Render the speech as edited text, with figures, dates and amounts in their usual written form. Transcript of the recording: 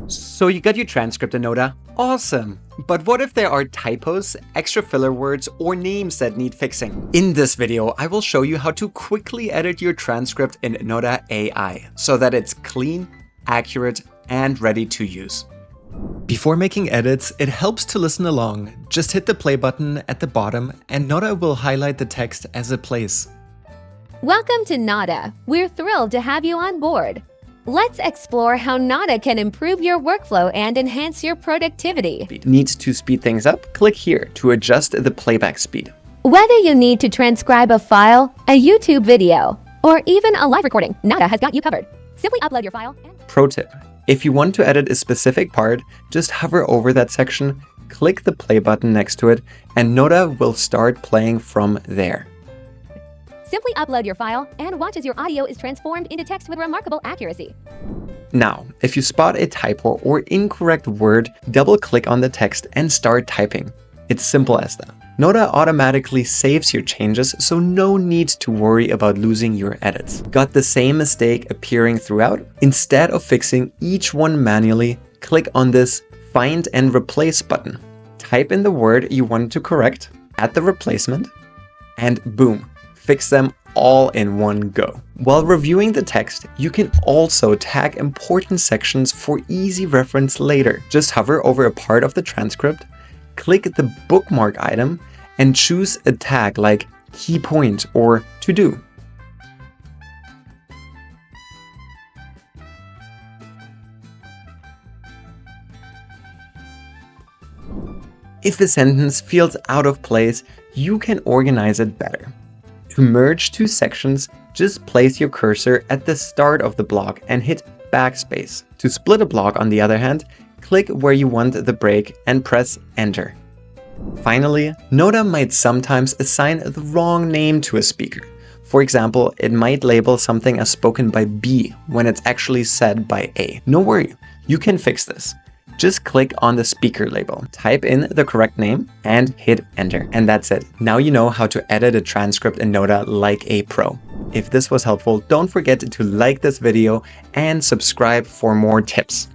So you got your transcript in Notta? Awesome! But what if there are typos, extra filler words, or names that need fixing? In this video, I will show you how to quickly edit your transcript in Notta AI so that it's clean, accurate, and ready to use. Before making edits, it helps to listen along. Just hit the play button at the bottom and Notta will highlight the text as it plays. Welcome to Notta. We're thrilled to have you on board. Let's explore how Notta can improve your workflow and enhance your productivity. Needs to speed things up? Click here to adjust the playback speed. Whether you need to transcribe a file, a YouTube video, or even a live recording, Notta has got you covered. Simply upload your file and... Pro tip: if you want to edit a specific part, just hover over that section, click the play button next to it, and Notta will start playing from there. Simply upload your file and watch as your audio is transformed into text with remarkable accuracy. Now, if you spot a typo or incorrect word, double-click on the text and start typing. It's simple as that. Notta automatically saves your changes, so no need to worry about losing your edits. Got the same mistake appearing throughout? Instead of fixing each one manually, click on this Find and Replace button. Type in the word you want to correct, add the replacement, and boom, fix them all in one go. While reviewing the text, you can also tag important sections for easy reference later. Just hover over a part of the transcript, click the bookmark item, and choose a tag like key point or to do. If a sentence feels out of place, you can organize it better. To merge two sections, just place your cursor at the start of the block and hit backspace. To split a block, on the other hand, click where you want the break and press Enter. Finally, Notta might sometimes assign the wrong name to a speaker. For example, it might label something as spoken by B when it's actually said by A. No worry, you can fix this. Just click on the speaker label, type in the correct name, and hit Enter. And that's it. Now you know how to edit a transcript in Notta like a pro. If this was helpful, don't forget to like this video and subscribe for more tips.